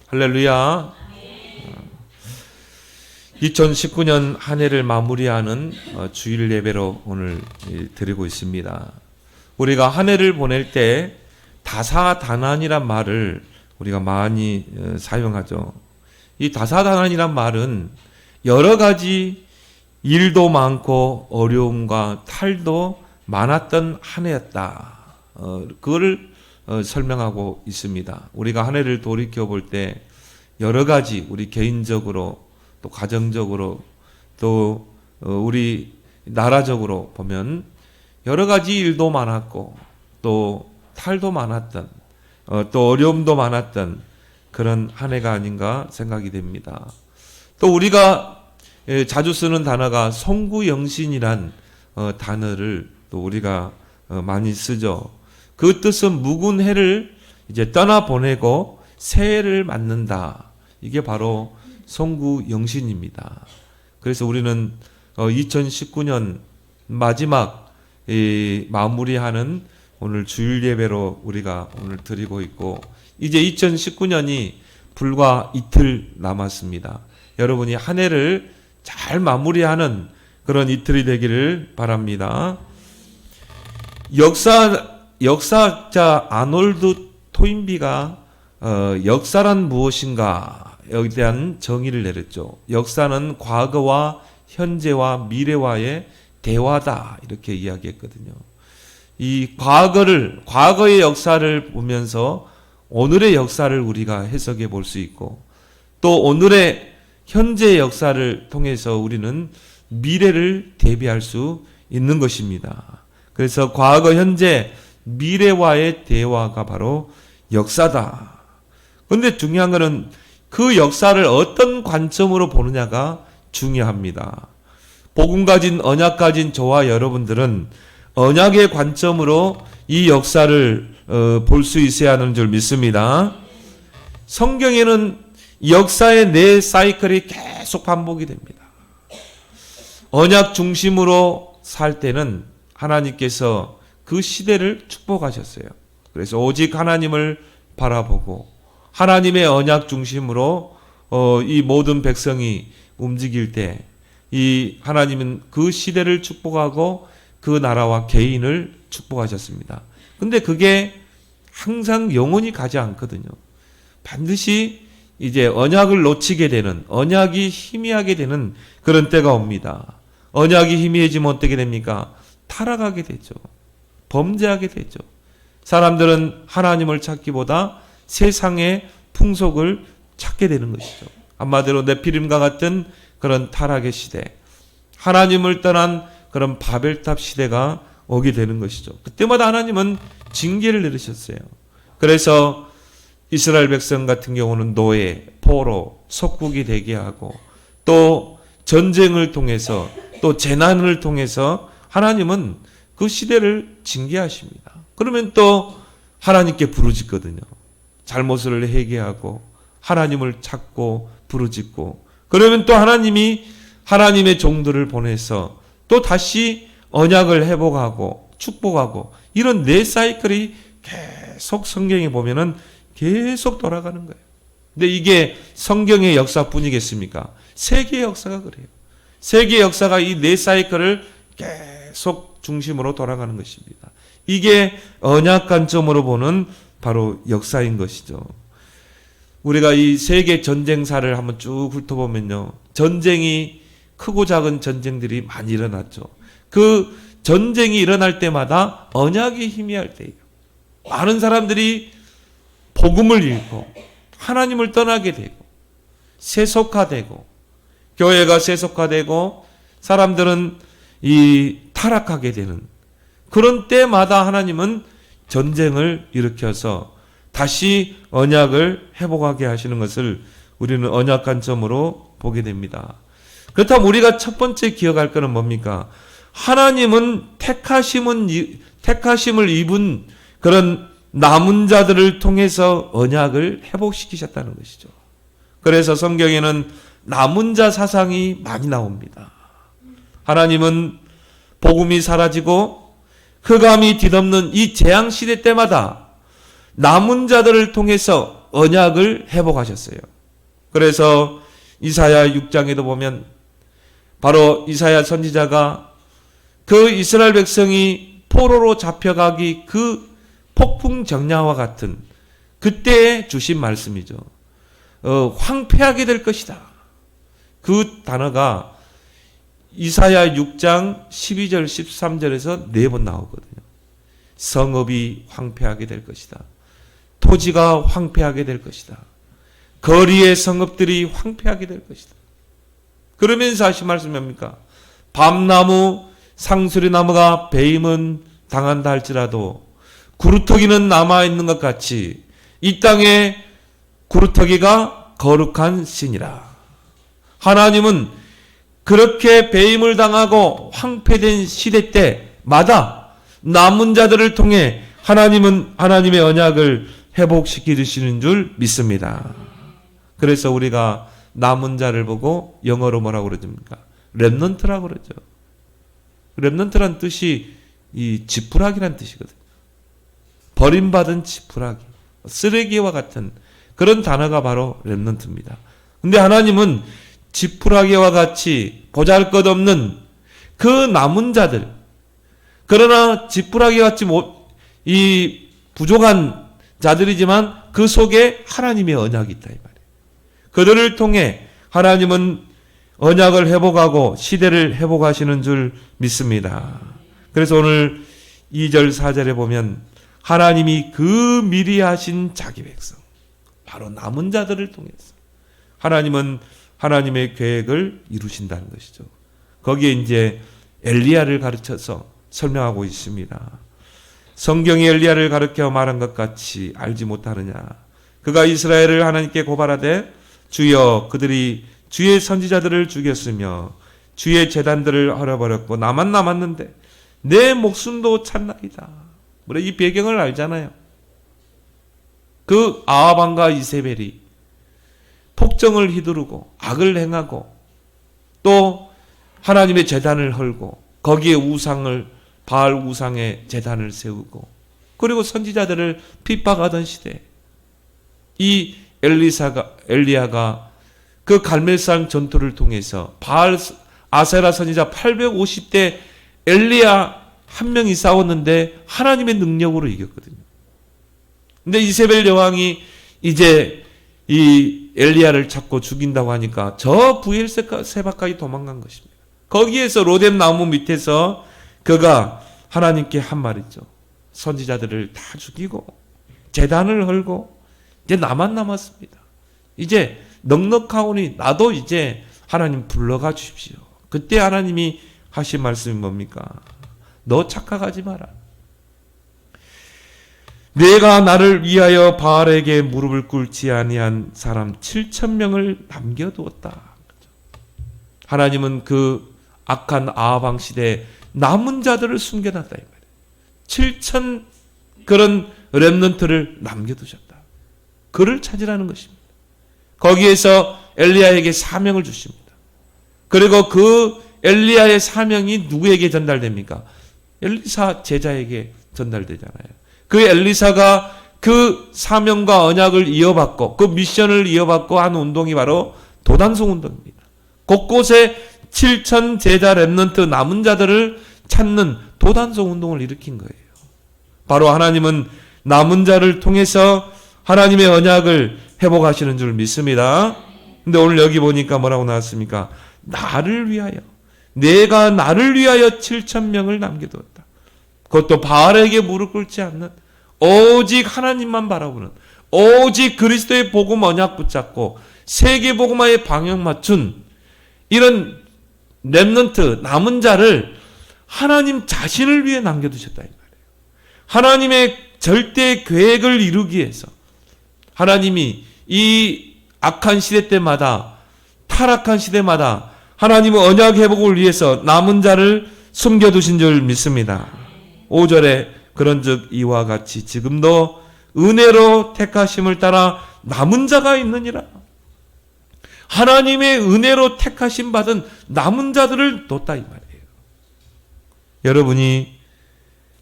할렐루야. 2019년 한 해를 마무리하는 주일 예배로 오늘 드리고 있습니다. 우리가 한 해를 보낼 때 다사다난이란 말을 우리가 많이 사용하죠. 이 다사다난이란 말은 여러 가지 일도 많고 어려움과 탈도 많았던 한 해였다. 그거를 설명하고 있습니다. 우리가 한 해를 돌이켜 볼 때 여러 가지 우리 개인적으로 또 가정적으로 또 우리 나라적으로 보면 여러 가지 일도 많았고 또 탈도 많았던 또 어려움도 많았던 그런 한 해가 아닌가 생각이 됩니다. 또 우리가 자주 쓰는 단어가 송구영신이란 단어를 또 우리가 많이 쓰죠. 그 뜻은 묵은 해를 이제 떠나보내고 새 해를 맞는다. 이게 바로 송구영신입니다. 그래서 우리는 2019년 마지막 마무리하는 오늘 주일 예배로 우리가 오늘 드리고 있고 이제 2019년이 불과 이틀 남았습니다. 여러분이 한 해를 잘 마무리하는 그런 이틀이 되기를 바랍니다. 역사학자 아놀드 토인비가 역사란 무엇인가 여기에 대한 정의를 내렸죠. 역사는 과거와 현재와 미래와의 대화다 이렇게 이야기했거든요. 이 과거의 역사를 보면서 오늘의 역사를 우리가 해석해 볼 수 있고 또 오늘의 현재의 역사를 통해서 우리는 미래를 대비할 수 있는 것입니다. 그래서 과거, 현재, 미래와의 대화가 바로 역사다. 그런데 중요한 것은 그 역사를 어떤 관점으로 보느냐가 중요합니다. 복음 가진 언약 가진 저와 여러분들은 언약의 관점으로 이 역사를 볼 수 있어야 하는 줄 믿습니다. 성경에는 역사의 네 사이클이 계속 반복이 됩니다. 언약 중심으로 살 때는 하나님께서 그 시대를 축복하셨어요. 그래서 오직 하나님을 바라보고 하나님의 언약 중심으로 이 모든 백성이 움직일 때 이 하나님은 그 시대를 축복하고 그 나라와 개인을 축복하셨습니다. 근데 그게 항상 영원히 가지 않거든요. 반드시 이제 언약을 놓치게 되는, 언약이 희미하게 되는 그런 때가 옵니다. 언약이 희미해지면 어떻게 됩니까? 타락하게 되죠. 범죄하게 되죠. 사람들은 하나님을 찾기보다 세상의 풍속을 찾게 되는 것이죠. 한마디로 네피림과 같은 그런 타락의 시대, 하나님을 떠난 그런 바벨탑 시대가 오게 되는 것이죠. 그때마다 하나님은 징계를 내리셨어요. 그래서 이스라엘 백성 같은 경우는 노예, 포로, 속국이 되게 하고 또 전쟁을 통해서 또 재난을 통해서 하나님은 그 시대를 징계하십니다. 그러면 또 하나님께 부르짖거든요. 잘못을 회개하고 하나님을 찾고 부르짖고 그러면 또 하나님이 하나님의 종들을 보내서 또 다시 언약을 회복하고 축복하고 이런 네 사이클이 계속 성경에 보면은 계속 돌아가는 거예요. 근데 이게 성경의 역사뿐이겠습니까? 세계의 역사가 그래요. 세계의 역사가 이 네 사이클을 계속 중심으로 돌아가는 것입니다. 이게 언약 관점으로 보는 바로 역사인 것이죠. 우리가 이 세계 전쟁사를 한번 쭉 훑어보면요. 전쟁이 크고 작은 전쟁들이 많이 일어났죠. 그 전쟁이 일어날 때마다 언약이 희미할 때예요. 많은 사람들이 복음을 잃고 하나님을 떠나게 되고 세속화되고 교회가 세속화되고 사람들은 이 타락하게 되는 그런 때마다 하나님은 전쟁을 일으켜서 다시 언약을 회복하게 하시는 것을 우리는 언약 관점으로 보게 됩니다. 그렇다면 우리가 첫 번째 기억할 것은 뭡니까? 하나님은 택하심을 입은 그런 남은 자들을 통해서 언약을 회복시키셨다는 것이죠. 그래서 성경에는 남은 자 사상이 많이 나옵니다. 하나님은 복음이 사라지고 흑암이 뒤덮는 이 재앙 시대 때마다 남은 자들을 통해서 언약을 회복하셨어요. 그래서 이사야 6장에도 보면 바로 이사야 선지자가 그 이스라엘 백성이 포로로 잡혀가기 그 폭풍정야와 같은 그때에 주신 말씀이죠. 황폐하게 될 것이다. 그 단어가 이사야 6장 12절 13절에서 4번 나오거든요. 성읍이 황폐하게 될 것이다. 토지가 황폐하게 될 것이다. 거리의 성읍들이 황폐하게 될 것이다. 그러면서 하신 말씀이 뭡니까? 밤나무, 상수리나무가 배임은 당한다 할지라도 구루터기는 남아있는 것 같이 이 땅에 구루터기가 거룩한 신이라. 하나님은 그렇게 배임을 당하고 황폐된 시대 때마다 남은 자들을 통해 하나님의 언약을 회복시켜 주시는 줄 믿습니다. 그래서 우리가 남은 자를 보고 영어로 뭐라고 그러십니까? 렘넌트라고 그러죠. 렘넌트란 뜻이 이 지푸라기란 뜻이거든요. 버림받은 지푸라기, 쓰레기와 같은 그런 단어가 바로 렘넌트입니다. 근데 하나님은 지푸라기와 같이 보잘것없는 그 남은 자들, 그러나 지푸라기 같이 이 부족한 자들이지만 그 속에 하나님의 언약이 있다 이 말이에요. 그들을 통해 하나님은 언약을 회복하고 시대를 회복하시는 줄 믿습니다. 그래서 오늘 2절 4절에 보면 하나님이 그 미리 하신 자기 백성, 바로 남은 자들을 통해서 하나님은 하나님의 계획을 이루신다는 것이죠. 거기에 이제 엘리야를 가르쳐서 설명하고 있습니다. 성경이 엘리야를 가르쳐 말한 것 같이 알지 못하느냐. 그가 이스라엘을 하나님께 고발하되 주여 그들이 주의 선지자들을 죽였으며 주의 제단들을 헐어버렸고 나만 남았는데 내 목숨도 찬나이다. 우리 이 배경을 알잖아요. 그 아합왕과 이세벨이 폭정을 휘두르고 악을 행하고 또 하나님의 제단을 헐고 거기에 우상을 바알 우상의 제단을 세우고 그리고 선지자들을 핍박하던 시대 이 엘리야가 그 갈멜산 전투를 통해서 바알 아세라 선지자 850대 엘리야 한 명이 싸웠는데 하나님의 능력으로 이겼거든요. 근데 이세벨 여왕이 이제 이 엘리야를 찾고 죽인다고 하니까 저 부엘세바까지 도망간 것입니다. 거기에서 로뎀 나무 밑에서 그가 하나님께 한 말이죠. 선지자들을 다 죽이고 제단을 헐고 이제 나만 남았습니다. 이제 넉넉하오니 나도 이제 하나님 불러가 주십시오. 그때 하나님이 하신 말씀이 뭡니까? 너 착각하지 마라. 내가 나를 위하여 바알에게 무릎을 꿇지 아니한 사람 7,000명을 남겨두었다. 하나님은 그 악한 아합 시대에 남은 자들을 숨겨놨다 이 말이에요. 7,000 그런 렘넌트를 남겨두셨다. 그를 찾으라는 것입니다. 거기에서 엘리야에게 사명을 주십니다. 그리고 그 엘리야의 사명이 누구에게 전달됩니까? 엘리사 제자에게 전달되잖아요. 그 엘리사가 그 사명과 언약을 이어받고 그 미션을 이어받고 한 운동이 바로 도단송 운동입니다. 곳곳에 7,000 제자 렘넌트 남은 자들을 찾는 도단송 운동을 일으킨 거예요. 바로 하나님은 남은 자를 통해서 하나님의 언약을 회복하시는 줄 믿습니다. 근데 오늘 여기 보니까 뭐라고 나왔습니까? 나를 위하여, 내가 나를 위하여 7,000명을 남겨두었다. 그것도 바알에게 무릎 꿇지 않는 오직 하나님만 바라보는 오직 그리스도의 복음 언약 붙잡고 세계 복음화에 방향 맞춘 이런 렘넌트 남은 자를 하나님 자신을 위해 남겨두셨다 이 말이에요. 하나님의 절대 계획을 이루기 위해서 하나님이 이 악한 시대 때마다 타락한 시대마다 하나님의 언약 회복을 위해서 남은 자를 숨겨두신 줄 믿습니다. 5절에 그런즉 이와 같이 지금도 은혜로 택하심을 따라 남은 자가 있느니라. 하나님의 은혜로 택하심 받은 남은 자들을 뒀다 이 말이에요. 여러분이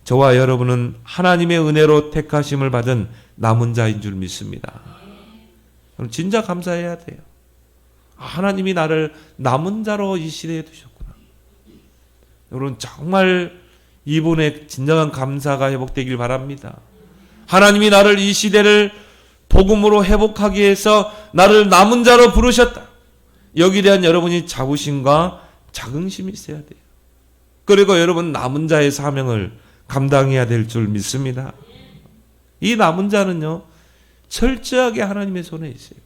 저와 여러분은 하나님의 은혜로 택하심을 받은 남은 자인 줄 믿습니다. 진짜 감사해야 돼요. 하나님이 나를 남은 자로 이 시대에 두셨구나. 여러분 정말 이분의 진정한 감사가 회복되길 바랍니다. 하나님이 나를 이 시대를 복음으로 회복하기 위해서 나를 남은 자로 부르셨다. 여기에 대한 여러분이 자부심과 자긍심이 있어야 돼요. 그리고 여러분 남은 자의 사명을 감당해야 될 줄 믿습니다. 이 남은 자는요, 철저하게 하나님의 손에 있어요.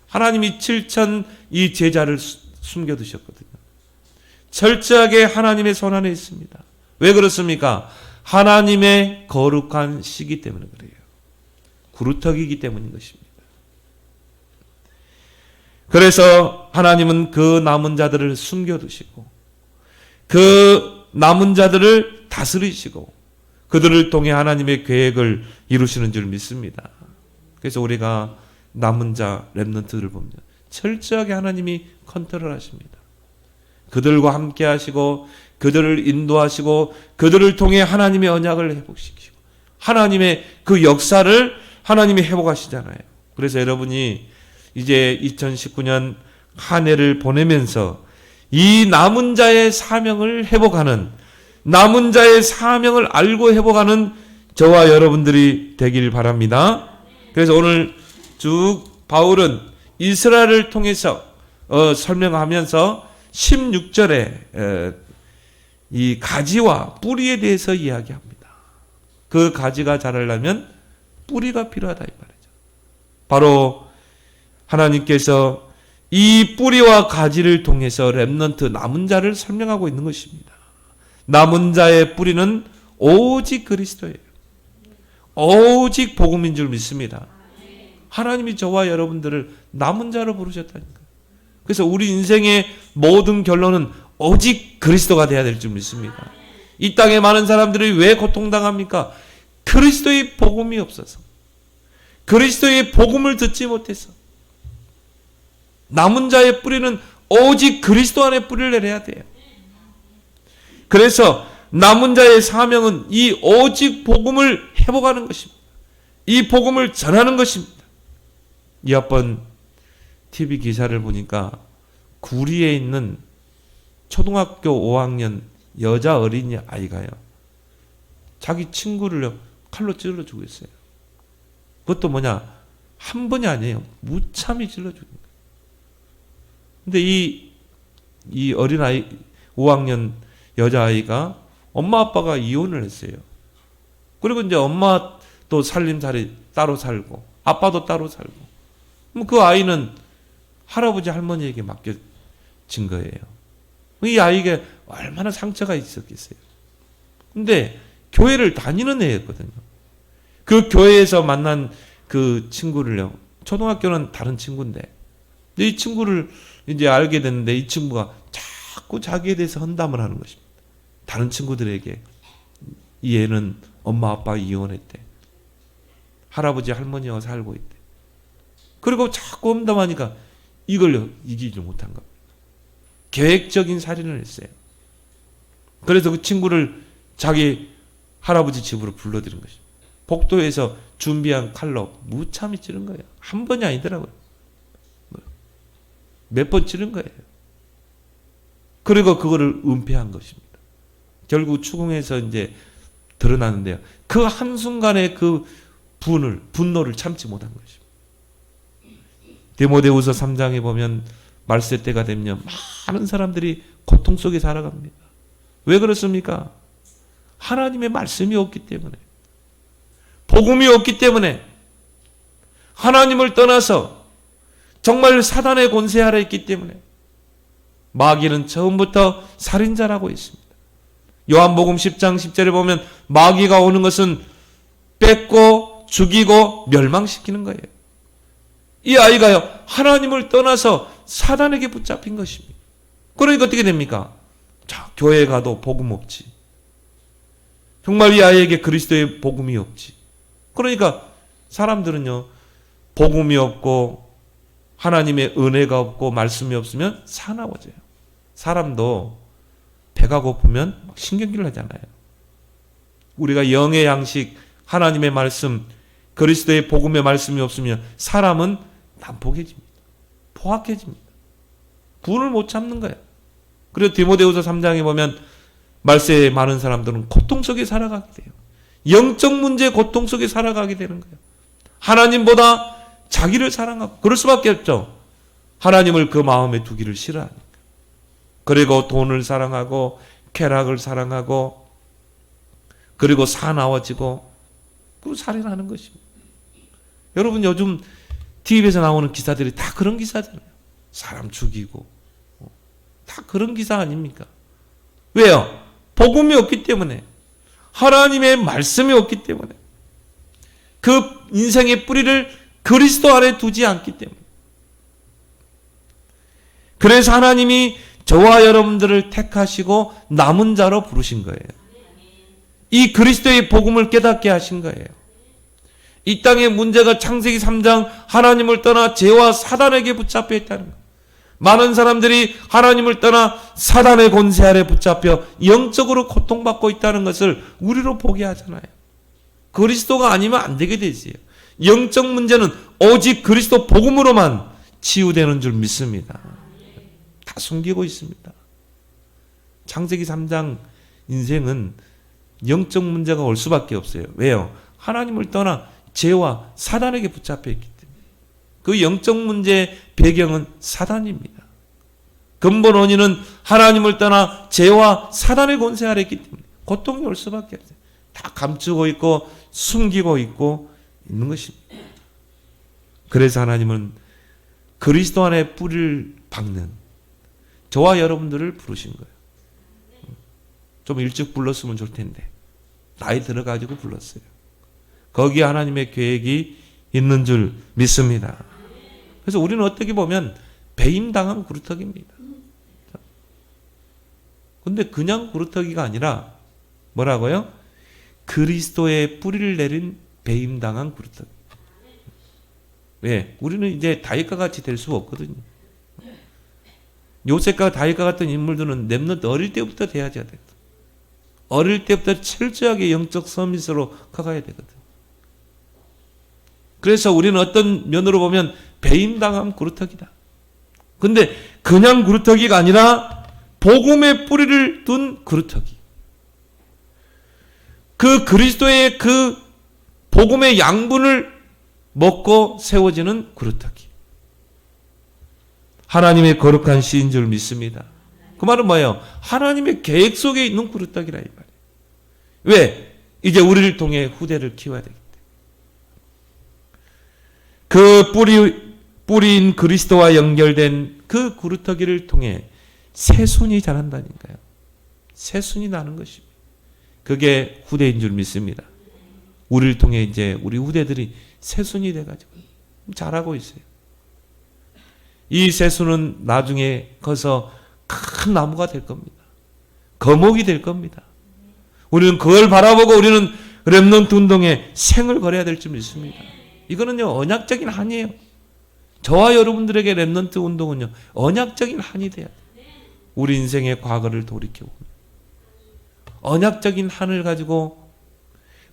하나님이 7천 이 제자를 숨겨두셨거든요. 철저하게 하나님의 손 안에 있습니다. 왜 그렇습니까? 하나님의 거룩한 시기 때문에 그래요. 구루터기이기 때문인 것입니다. 그래서 하나님은 그 남은 자들을 숨겨두시고 그 남은 자들을 다스리시고 그들을 통해 하나님의 계획을 이루시는 줄 믿습니다. 그래서 우리가 남은 자 렘넌트들을 보면 철저하게 하나님이 컨트롤하십니다. 그들과 함께 하시고 그들을 인도하시고 그들을 통해 하나님의 언약을 회복시키고 하나님의 그 역사를 하나님이 회복하시잖아요. 그래서 여러분이 이제 2019년 한 해를 보내면서 이 남은 자의 사명을 회복하는, 남은 자의 사명을 알고 회복하는 저와 여러분들이 되길 바랍니다. 그래서 오늘 쭉 바울은 이스라엘을 통해서 설명하면서 16절에 이 가지와 뿌리에 대해서 이야기합니다. 그 가지가 자라려면 뿌리가 필요하다 이 말이죠. 바로 하나님께서 이 뿌리와 가지를 통해서 렘넌트 남은 자를 설명하고 있는 것입니다. 남은 자의 뿌리는 오직 그리스도예요. 오직 복음인 줄 믿습니다. 하나님이 저와 여러분들을 남은 자로 부르셨다니까요. 그래서 우리 인생의 모든 결론은 오직 그리스도가 되어야 될 줄 믿습니다. 이 땅에 많은 사람들이 왜 고통당합니까? 그리스도의 복음이 없어서, 그리스도의 복음을 듣지 못해서. 남은 자의 뿌리는 오직 그리스도 안에 뿌리를 내려야 돼요. 그래서 남은 자의 사명은 이 오직 복음을 회복하는 것입니다. 이 복음을 전하는 것입니다. 이 한번 TV 기사를 보니까 구리에 있는 초등학교 5학년 여자 어린이 아이가요, 자기 친구를 칼로 찔러 죽였어요. 그것도 뭐냐, 한 번이 아니에요. 무참히 찔러 죽인 거예요. 근데 이 어린아이 5학년 여자아이가 엄마 아빠가 이혼을 했어요. 그리고 이제 엄마도 살림살이 따로 살고 아빠도 따로 살고, 그럼 그 아이는 할아버지 할머니에게 맡겨진 거예요. 이 아이가 얼마나 상처가 있었겠어요. 근데 교회를 다니는 애였거든요. 그 교회에서 만난 그 친구를요, 초등학교는 다른 친구인데 이 친구를 이제 알게 됐는데 이 친구가 자꾸 자기에 대해서 헌담을 하는 것입니다. 다른 친구들에게 이 애는 엄마 아빠 이혼했대, 할아버지 할머니와 살고 있대. 그리고 자꾸 헌담하니까 이걸 이기지 못한 겁니다. 계획적인 살인을 했어요. 그래서 그 친구를 자기 할아버지 집으로 불러들인 것입니다. 복도에서 준비한 칼로 무참히 찌른 거예요. 한 번이 아니더라고요. 몇 번 찌른 거예요. 그리고 그거를 은폐한 것입니다. 결국 추궁해서 이제 드러나는데요, 그 한순간에 그 분노를 참지 못한 것입니다. 디모데후서 3장에 보면 말세 때가 되면 많은 사람들이 고통 속에 살아갑니다. 왜 그렇습니까? 하나님의 말씀이 없기 때문에, 복음이 없기 때문에, 하나님을 떠나서 정말 사단의 권세 아래 있기 때문에. 마귀는 처음부터 살인자라고 있습니다. 요한복음 10장 10절에 보면 마귀가 오는 것은 뺏고 죽이고 멸망시키는 거예요. 이 아이가요, 하나님을 떠나서 사단에게 붙잡힌 것입니다. 그러니까 어떻게 됩니까? 자, 교회 가도 복음 없지. 정말 이 아이에게 그리스도의 복음이 없지. 그러니까 사람들은요, 복음이 없고 하나님의 은혜가 없고 말씀이 없으면 사나워져요. 사람도 배가 고프면 신경질을 하잖아요. 우리가 영의 양식, 하나님의 말씀, 그리스도의 복음의 말씀이 없으면 사람은 난폭해집니다. 포악해집니다. 분을 못 참는 거예요. 그래서 디모데후서 3장에 보면 말세에 많은 사람들은 고통 속에 살아가게 돼요. 영적 문제의 고통 속에 살아가게 되는 거예요. 하나님보다 자기를 사랑하고, 그럴 수밖에 없죠. 하나님을 그 마음에 두기를 싫어하니까. 그리고 돈을 사랑하고 쾌락을 사랑하고 그리고 사나워지고 그리고 살인하는 것입니다. 여러분 요즘 TV에서 나오는 기사들이 다 그런 기사잖아요. 사람 죽이고 다 그런 기사 아닙니까? 왜요? 복음이 없기 때문에, 하나님의 말씀이 없기 때문에, 그 인생의 뿌리를 그리스도 안에 두지 않기 때문에. 그래서 하나님이 저와 여러분들을 택하시고 남은 자로 부르신 거예요. 이 그리스도의 복음을 깨닫게 하신 거예요. 이 땅의 문제가 창세기 3장 하나님을 떠나 죄와 사단에게 붙잡혀 있다는 거예요. 많은 사람들이 하나님을 떠나 사단의 권세 아래 붙잡혀 영적으로 고통받고 있다는 것을 우리로 보게 하잖아요. 그리스도가 아니면 안 되게 되지요. 영적 문제는 오직 그리스도 복음으로만 치유되는 줄 믿습니다. 다 숨기고 있습니다. 창세기 3장 인생은 영적 문제가 올 수밖에 없어요. 왜요? 하나님을 떠나 죄와 사단에게 붙잡혀 있기 때문에. 그 영적 문제의 배경은 사단입니다. 근본 원인은 하나님을 떠나 죄와 사단의 권세 아래 있기 때문에 고통이 올 수밖에 없어요. 다 감추고 있고 숨기고 있고 있는 것입니다. 그래서 하나님은 그리스도 안에 뿌리를 박는 저와 여러분들을 부르신 거예요. 좀 일찍 불렀으면 좋을 텐데 나이 들어가지고 불렀어요. 거기에 하나님의 계획이 있는 줄 믿습니다. 그래서 우리는 어떻게 보면 배임당한 구루터기입니다. 근데 그냥 구루터기가 아니라 뭐라고요? 그리스도의 뿌리를 내린 배임당한 구루터기. 왜? 우리는 이제 다윗과 같이 될 수가 없거든요. 요셉과 다윗과 같은 인물들은 렘넌트 어릴 때부터 돼야지 돼. 어릴 때부터 철저하게 영적 서밋으로 커가야 되거든. 그래서 우리는 어떤 면으로 보면 배임당한 구루터기다. 근데 그냥 구루터기가 아니라 복음의 뿌리를 둔 구루터기. 그 그리스도의 그 복음의 양분을 먹고 세워지는 구루터기. 하나님의 거룩한 씨인 줄 믿습니다. 그 말은 뭐예요? 하나님의 계획 속에 있는 구루터기라 이 말이에요. 왜? 이제 우리를 통해 후대를 키워야 되기 때문에. 그 뿌리인 그리스도와 연결된 그 구루터기를 통해 새순이 자란다니까요. 새순이 나는 것입니다. 그게 후대인 줄 믿습니다. 우리를 통해 이제 우리 후대들이 새순이 돼가지고 자라고 있어요. 이 새순은 나중에 커서 큰 나무가 될 겁니다. 거목이 될 겁니다. 우리는 그걸 바라보고 우리는 렘넌트 운동에 생을 걸어야 될 줄 믿습니다. 이거는요 언약적인 한이에요. 저와 여러분들에게 렘넌트 운동은요 언약적인 한이 돼야 돼요. 우리 인생의 과거를 돌이켜보면 언약적인 한을 가지고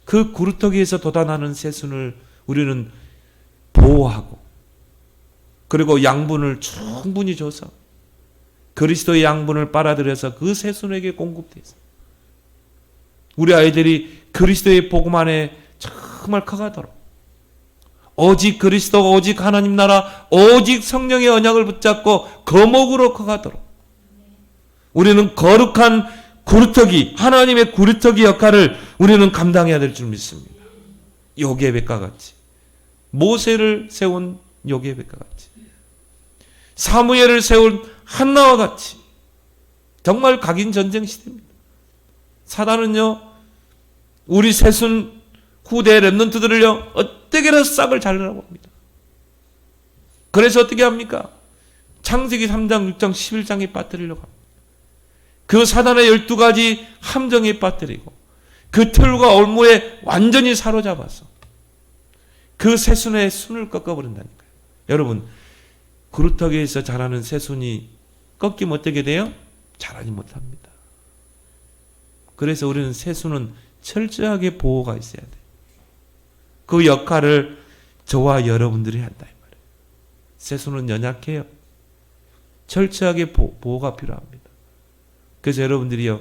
그 구루터기에서 돋아나는 새순을 우리는 보호하고 그리고 양분을 충분히 줘서 그리스도의 양분을 빨아들여서 그 새순에게 공급돼서 우리 아이들이 그리스도의 복음 안에 정말 커가도록 오직 그리스도, 오직 하나님 나라, 오직 성령의 언약을 붙잡고 거목으로 커가도록 우리는 거룩한 구루터기, 하나님의 구루터기 역할을 우리는 감당해야 될 줄 믿습니다. 요게벳과 같이, 모세를 세운 요게벳과 같이, 사무엘을 세운 한나와 같이. 정말 각인 전쟁 시대입니다. 사단은요 우리 새순 후대 렘넌트들을요 어떻게든 싹을 자르라고 합니다. 그래서 어떻게 합니까? 창세기 3장, 6장, 11장에 빠뜨리려고 합니다. 그 사단의 12가지 함정에 빠뜨리고 그 틀과 올무에 완전히 사로잡아서 그 새순의 순을 꺾어버린다니까요. 여러분 구루터기에서 자라는 새순이 꺾이면 어떻게 돼요? 자라지 못합니다. 그래서 우리는 새순은 철저하게 보호가 있어야 돼요. 그 역할을 저와 여러분들이 한다 이 말이에요. 세수는 연약해요. 철저하게 보호가 필요합니다. 그래서 여러분들이요,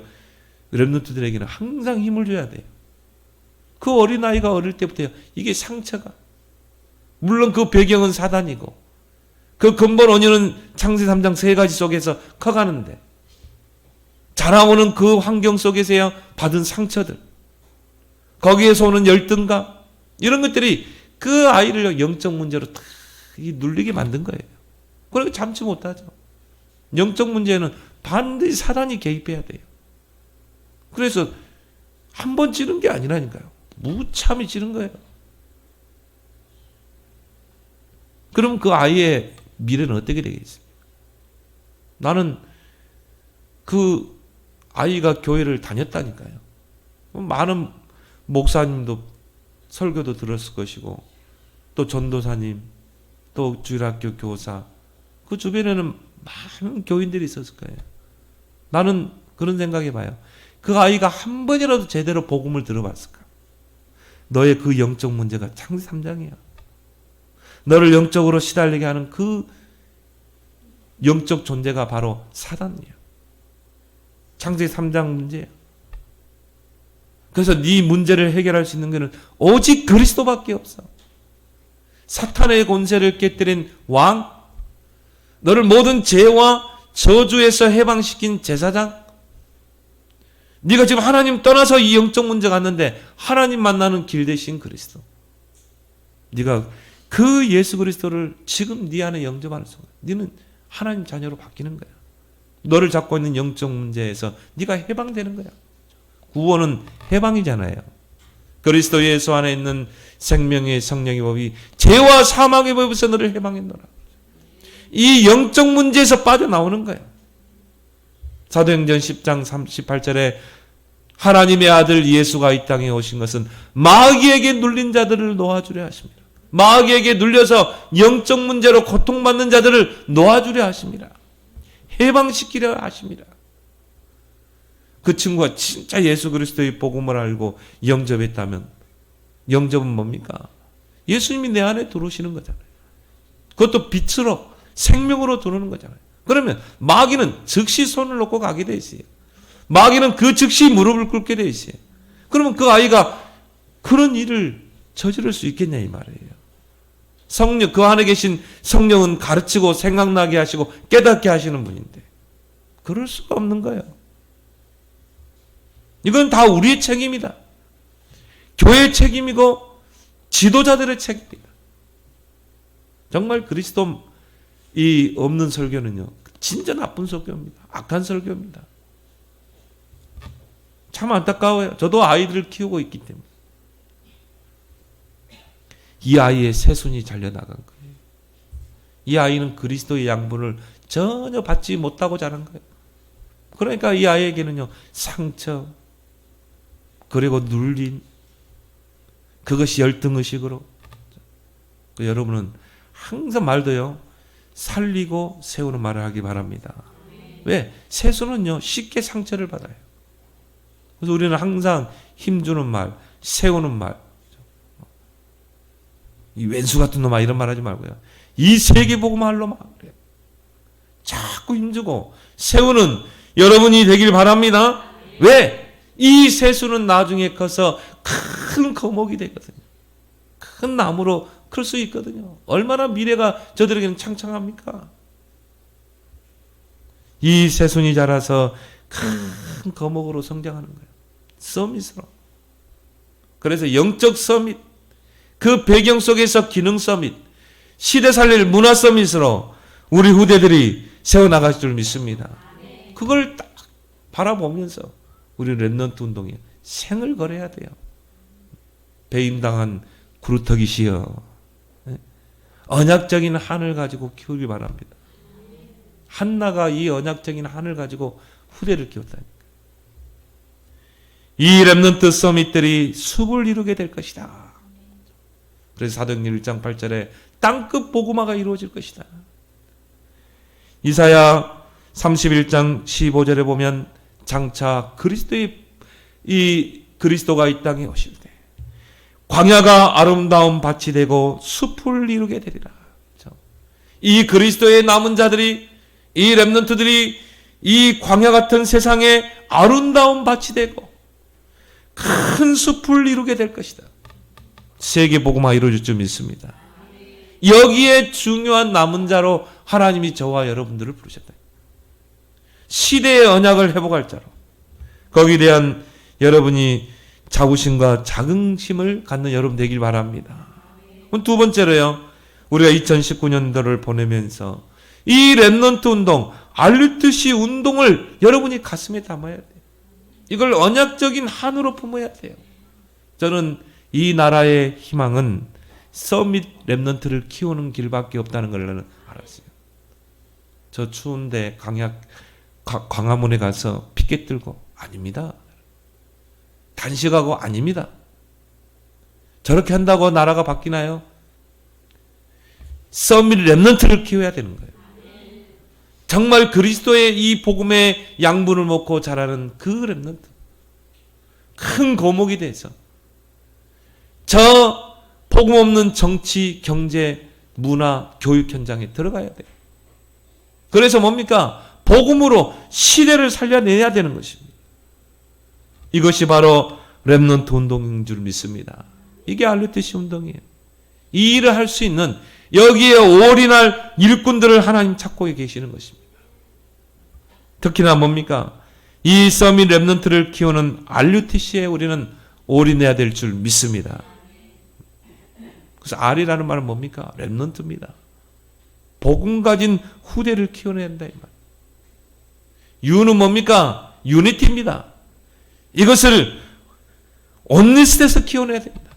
렘넌트들에게는 항상 힘을 줘야 돼요. 그 어린아이가 어릴 때부터요, 이게 상처가, 물론 그 배경은 사단이고 그 근본 원인은 창세 3장 세 가지 속에서 커가는데, 자라오는 그 환경 속에서야 받은 상처들, 거기에서 오는 열등감, 이런 것들이 그 아이를 영적 문제로 다 눌리게 만든 거예요. 그러니까 참지 못하죠. 영적 문제는 반드시 사단이 개입해야 돼요. 그래서 한 번 찌른 게 아니라니까요. 무참히 찌른 거예요. 그럼 그 아이의 미래는 어떻게 되겠습니까? 나는 그 아이가 교회를 다녔다니까요. 많은 목사님도 설교도 들었을 것이고, 또 전도사님, 또 주일학교 교사, 그 주변에는 많은 교인들이 있었을 거예요. 나는 그런 생각해봐요. 그 아이가 한 번이라도 제대로 복음을 들어봤을까? 너의 그 영적 문제가 창세 3장이야. 너를 영적으로 시달리게 하는 그 영적 존재가 바로 사단이야. 창세 3장 문제야. 그래서 네 문제를 해결할 수 있는 것은 오직 그리스도밖에 없어. 사탄의 권세를 깨뜨린 왕, 너를 모든 죄와 저주에서 해방시킨 제사장, 네가 지금 하나님 떠나서 이 영적 문제가 왔는데 하나님 만나는 길 대신 그리스도. 네가 그 예수 그리스도를 지금 네 안에 영접하는 순간 네는 하나님 자녀로 바뀌는 거야. 너를 잡고 있는 영적 문제에서 네가 해방되는 거야. 구원은 해방이잖아요. 그리스도 예수 안에 있는 생명의 성령의 법이 죄와 사망의 법에서 너를 해방했노라. 이 영적 문제에서 빠져나오는 거예요. 사도행전 10장 38절에 하나님의 아들 예수가 이 땅에 오신 것은 마귀에게 눌린 자들을 놓아주려 하십니다. 마귀에게 눌려서 영적 문제로 고통받는 자들을 놓아주려 하십니다. 해방시키려 하십니다. 그 친구가 진짜 예수 그리스도의 복음을 알고 영접했다면, 영접은 뭡니까? 예수님이 내 안에 들어오시는 거잖아요. 그것도 빛으로, 생명으로 들어오는 거잖아요. 그러면 마귀는 즉시 손을 놓고 가게 돼 있어요. 마귀는 그 즉시 무릎을 꿇게 돼 있어요. 그러면 그 아이가 그런 일을 저지를 수 있겠냐 이 말이에요. 성령, 그 안에 계신 성령은 가르치고 생각나게 하시고 깨닫게 하시는 분인데 그럴 수가 없는 거예요. 이건 다 우리의 책임이다. 교회의 책임이고 지도자들의 책임이다. 정말 그리스도 이 없는 설교는요, 진짜 나쁜 설교입니다. 악한 설교입니다. 참 안타까워요. 저도 아이들을 키우고 있기 때문에. 이 아이의 새순이 잘려나간 거예요. 이 아이는 그리스도의 양분을 전혀 받지 못하고 자란 거예요. 그러니까 이 아이에게는요, 상처, 그리고 눌림, 그것이 열등의식으로. 여러분은 항상 말도요, 살리고 세우는 말을 하기 바랍니다. 왜? 세수는요, 쉽게 상처를 받아요. 그래서 우리는 항상 힘주는 말, 세우는 말, 이 왼수 같은 놈아 이런 말 하지 말고요. 이 세계복음할로 막 그래요. 자꾸 힘주고 세우는 여러분이 되길 바랍니다. 왜? 이 세수는 나중에 커서 큰 거목이 되거든요. 큰 나무로 클 수 있거든요. 얼마나 미래가 저들에게는 창창합니까? 이 새순이 자라서 큰 거목으로 성장하는 거예요. 서밋으로. 그래서 영적 서밋, 그 배경 속에서 기능 서밋, 시대 살릴 문화 서밋으로 우리 후대들이 세워나갈 줄 믿습니다. 그걸 딱 바라보면서 우리 렘넌트 운동에 생을 걸어야 돼요. 배임당한 구루터기시여, 언약적인 한을 가지고 키우길 바랍니다. 한나가 이 언약적인 한을 가지고 후대를 키웠다니까. 이 렘넌트 서밋들이 숲을 이루게 될 것이다. 그래서 사도행전 1장 8절에 땅끝 복음화가 이루어질 것이다. 이사야 31장 15절에 보면 장차 그리스도가 이 땅에 오실 때 광야가 아름다운 밭이 되고 숲을 이루게 되리라. 이 그리스도의 남은 자들이, 이 렘넌트들이 이 광야 같은 세상에 아름다운 밭이 되고 큰 숲을 이루게 될 것이다. 세계 복음화 이루어질 줄 믿습니다. 여기에 중요한 남은 자로 하나님이 저와 여러분들을 부르셨다. 시대의 언약을 회복할 자로. 거기에 대한 여러분이 자부심과 자긍심을 갖는 여러분 되길 바랍니다. 두 번째로요, 우리가 2019년도를 보내면서 이 렘넌트 운동, 알루트시 운동을 여러분이 가슴에 담아야 돼요. 이걸 언약적인 한으로 품어야 돼요. 저는 이 나라의 희망은 서밋 렘넌트를 키우는 길밖에 없다는 걸 알았어요. 저 추운데 광화문에 가서 피켓 들고, 아닙니다. 단식하고, 아닙니다. 저렇게 한다고 나라가 바뀌나요? 서밋 렘넌트를 키워야 되는 거예요. 정말 그리스도의 이 복음의 양분을 먹고 자라는 그 렘넌트, 큰 거목이 돼서 저 복음 없는 정치, 경제, 문화, 교육 현장에 들어가야 돼요. 그래서 뭡니까? 복음으로 시대를 살려내야 되는 것입니다. 이것이 바로 렘넌트 운동인 줄 믿습니다. 이게 알루트시 운동이에요. 이 일을 할 수 있는, 여기에 올인할 일꾼들을 하나님 찾고 계시는 것입니다. 특히나 뭡니까? 이 서밋 렘넌트를 키우는 알루트시에 우리는 올인해야 될 줄 믿습니다. 그래서 R이라는 말은 뭡니까? 렘넌트입니다. 복음 가진 후대를 키워내야 한다 이 말. U는 뭡니까? 유니티입니다. 이것을 온리스트에서 키워내야 됩니다.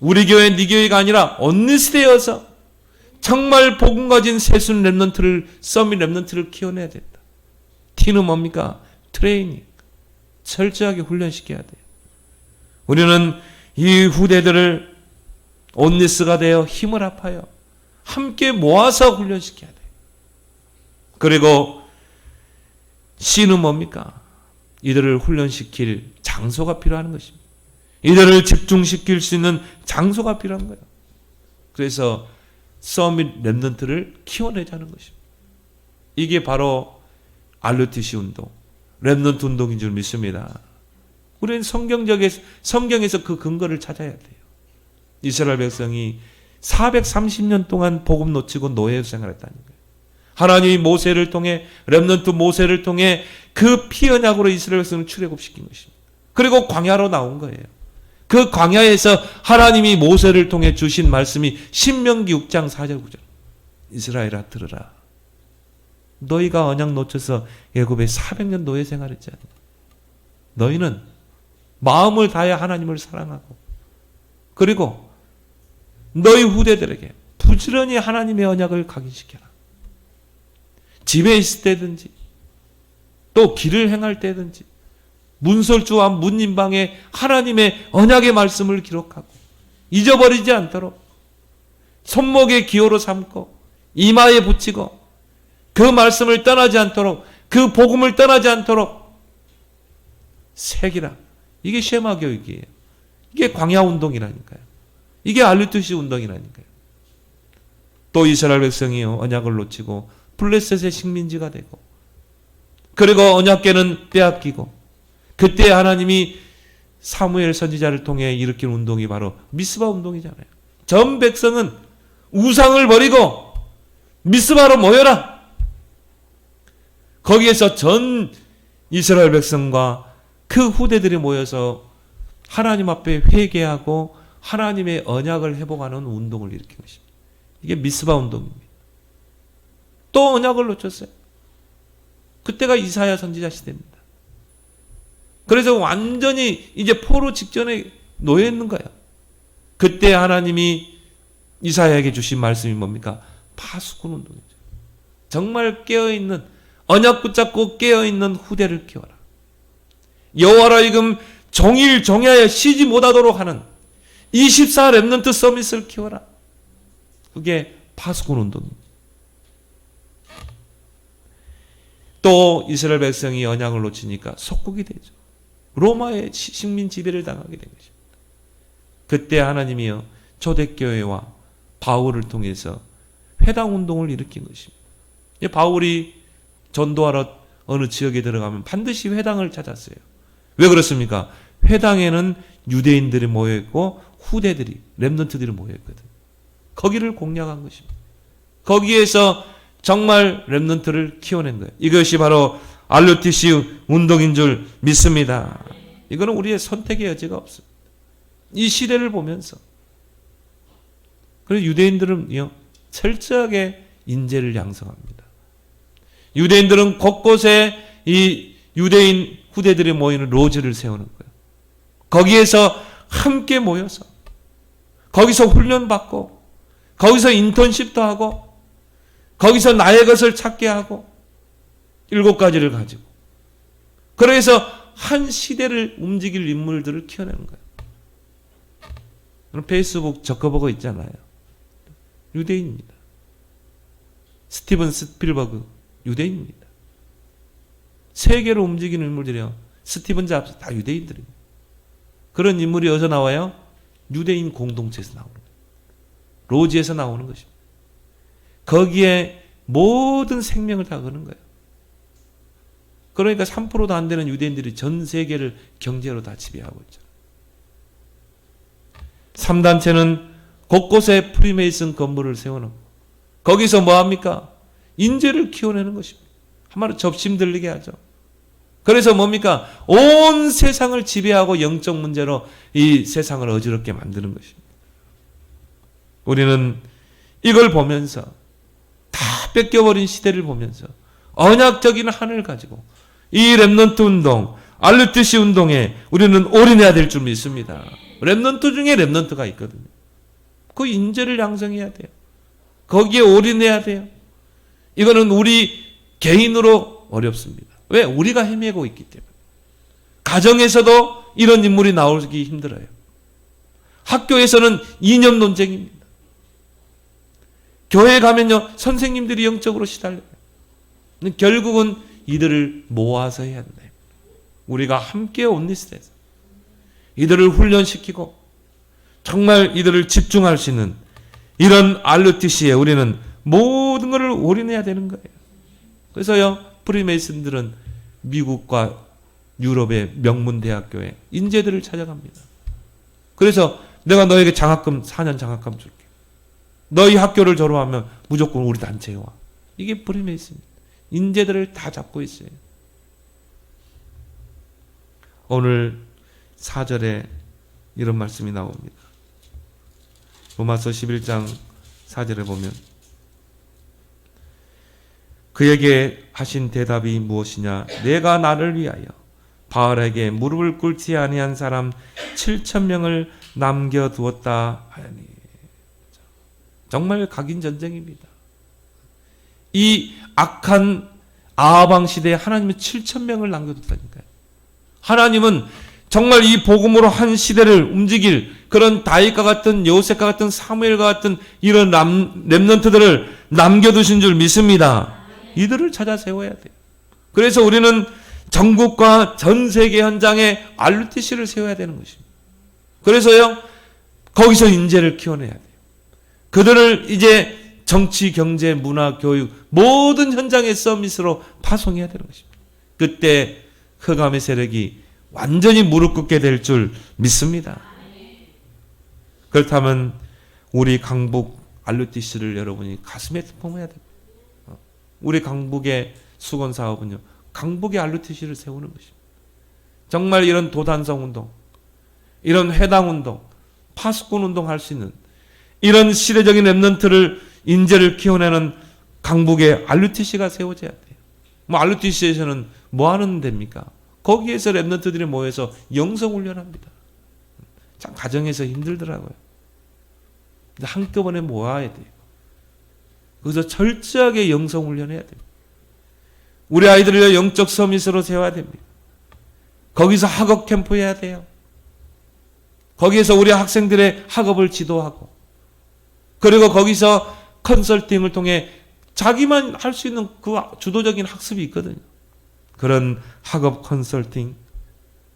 우리 교회, 네 교회가 아니라 온리스트여서 정말 복음 가진 세순 렘넌트를, 서밋 렘넌트를 키워내야 된다. T는 뭡니까? 트레이닝. 철저하게 훈련시켜야 돼요. 우리는 이 후대들을 온리스가 되어 힘을 합하여 함께 모아서 훈련시켜야 돼요. 그리고 C는 뭡니까? 이들을 훈련시킬 장소가 필요한 것입니다. 이들을 집중시킬 수 있는 장소가 필요한 거예요. 그래서 서밋 렘넌트를 키워내자는 것입니다. 이게 바로 알루트시 운동, 렘넌트 운동인 줄 믿습니다. 우리는 성경에서 그 근거를 찾아야 돼요. 이스라엘 백성이 430년 동안 복음 놓치고 노예 생활했다는 거예요. 하나님이 모세를 통해, 렘넌트 모세를 통해 그 피 언약으로 이스라엘 백성을 출애굽시킨 것입니다. 그리고 광야로 나온 거예요. 그 광야에서 하나님이 모세를 통해 주신 말씀이 신명기 6장 4절 9절. 이스라엘아 들으라. 너희가 언약 놓쳐서 애굽에 400년 노예 생활했잖아. 너희는 마음을 다해 하나님을 사랑하고, 그리고 너희 후대들에게 부지런히 하나님의 언약을 각인시켜라. 집에 있을 때든지 또 길을 행할 때든지 문설주와 문인방에 하나님의 언약의 말씀을 기록하고 잊어버리지 않도록 손목에 기호로 삼고 이마에 붙이고 그 말씀을 떠나지 않도록, 그 복음을 떠나지 않도록 새기라. 이게 쉐마 교육이에요. 이게 광야 운동이라니까요. 이게 알루트시 운동이라니까요. 또 이스라엘 백성이 언약을 놓치고 블레셋의 식민지가 되고, 그리고 언약궤는 빼앗기고, 그때 하나님이 사무엘 선지자를 통해 일으킨 운동이 바로 미스바 운동이잖아요. 전 백성은 우상을 버리고 미스바로 모여라. 거기에서 전 이스라엘 백성과 그 후대들이 모여서 하나님 앞에 회개하고 하나님의 언약을 회복하는 운동을 일으킨 것입니다. 이게 미스바 운동입니다. 또 언약을 놓쳤어요. 그때가 이사야 선지자 시대입니다. 그래서 완전히 이제 포로 직전에 놓여 있는 거예요. 그때 하나님이 이사야에게 주신 말씀이 뭡니까? 파수꾼 운동이죠. 정말 깨어있는, 언약 붙잡고 깨어있는 후대를 키워라. 여호와로 하여금 종일 종야에 쉬지 못하도록 하는 24 렘넌트 서밋을 키워라. 그게 파수꾼 운동입니다. 또 이스라엘 백성이 언약을 놓치니까 속국이 되죠. 로마의 식민 지배를 당하게 된 것입니다. 그때 하나님이요 초대교회와 바울을 통해서 회당 운동을 일으킨 것입니다. 바울이 전도하러 어느 지역에 들어가면 반드시 회당을 찾았어요. 왜 그렇습니까? 회당에는 유대인들이 모여있고 후대들이, 렘넌트들이 모여있거든. 거기를 공략한 것입니다. 거기에서 정말 렘넌트를 키워낸 거예요. 이것이 바로 RUTC 운동인 줄 믿습니다. 이거는 우리의 선택의 여지가 없습니다. 이 시대를 보면서. 그래서 유대인들은요, 철저하게 인재를 양성합니다. 유대인들은 곳곳에 이 유대인 후대들이 모이는 로즈를 세우는 거예요. 거기에서 함께 모여서, 거기서 훈련받고, 거기서 인턴십도 하고, 거기서 나의 것을 찾게 하고, 7가지를 가지고. 그래서 한 시대를 움직일 인물들을 키워내는 거예요. 페이스북 저커버거 있잖아요. 유대인입니다. 스티븐 스필버그 유대인입니다. 세계를 움직이는 인물들이요. 스티븐 잡스 다 유대인들입니다. 그런 인물이 어디서 나와요? 유대인 공동체에서 나오는 거예요. 로지에서 나오는 것입니다. 거기에 모든 생명을 다 거는 거예요. 그러니까 3%도 안 되는 유대인들이 전 세계를 경제로 다 지배하고 있잖아요. 3단체는 곳곳에 프리메이슨 건물을 세워놓고 거기서 뭐합니까? 인재를 키워내는 것입니다. 한마디로 접심 들리게 하죠. 그래서 뭡니까? 온 세상을 지배하고 영적 문제로 이 세상을 어지럽게 만드는 것입니다. 우리는 이걸 보면서 다 뺏겨버린 시대를 보면서 언약적인 한을 가지고 이 렘넌트 운동, RUTC 운동에 우리는 올인해야 될 줄 믿습니다. 렘넌트 중에 렘넌트가 있거든요. 그 인재를 양성해야 돼요. 거기에 올인해야 돼요. 이거는 우리 개인으로 어렵습니다. 왜? 우리가 헤매고 있기 때문에. 가정에서도 이런 인물이 나오기 힘들어요. 학교에서는 이념 논쟁입니다. 교회에 가면요, 선생님들이 영적으로 시달려요. 결국은 이들을 모아서 해야 한다. 우리가 함께 온리스트해서 이들을 훈련시키고 정말 이들을 집중할 수 있는 이런 RUTC에 우리는 모든 것을 올인해야 되는 거예요. 그래서요, 프리메이슨들은 미국과 유럽의 명문 대학교에 인재들을 찾아갑니다. 그래서 내가 너에게 장학금 4년 장학금 줄게. 너희 학교를 졸업하면 무조건 우리 단체에 와. 이게 프리메이슨입니다. 인재들을 다 잡고 있어요. 오늘 4절에 이런 말씀이 나옵니다. 로마서 11장 4절에 보면 그에게 하신 대답이 무엇이냐? 내가 나를 위하여 바알에게 무릎을 꿇지 아니한 사람 7,000명을 남겨두었다 하니. 정말 각인 전쟁입니다. 이 악한 아하방 시대에 하나님은 7,000명을 남겨뒀다니까요. 하나님은 정말 이 복음으로 한 시대를 움직일 그런 다윗과 같은 요셉과 같은 사무엘과 같은 이런 렘넌트들을 남겨두신 줄 믿습니다. 이들을 찾아 세워야 돼요. 그래서 우리는 전국과 전 세계 현장에 RUTC를 세워야 되는 것입니다. 그래서요, 거기서 인재를 키워내야 돼요. 그들을 이제 정치, 경제, 문화, 교육 모든 현장의 서밋으로 파송해야 되는 것입니다. 그때 흑암의 세력이 완전히 무릎 꿇게 될 줄 믿습니다. 그렇다면 우리 강북 RUTC를 여러분이 가슴에 품어야 됩니다. 우리 강북의 수건 사업은요, 강북의 RUTC를 세우는 것입니다. 정말 이런 도단성 운동, 이런 회당 운동, 파수꾼 운동 할 수 있는 이런 시대적인 렘넌트를 인재를 키워내는 강북의 RUTC가 세워져야 돼요. RUTC에서는 뭐 하는 데입니까? 거기에서 렘넌트들이 모여서 영성 훈련합니다. 참 가정에서 힘들더라고요. 한꺼번에 모아야 돼요. 그래서 철저하게 영성 훈련해야 됩니다. 우리 아이들을 영적 서밋으로 세워야 됩니다. 거기서 학업 캠프 해야 돼요. 거기에서 우리 학생들의 학업을 지도하고, 그리고 거기서 컨설팅을 통해 자기만 할 수 있는 그 주도적인 학습이 있거든요. 그런 학업 컨설팅,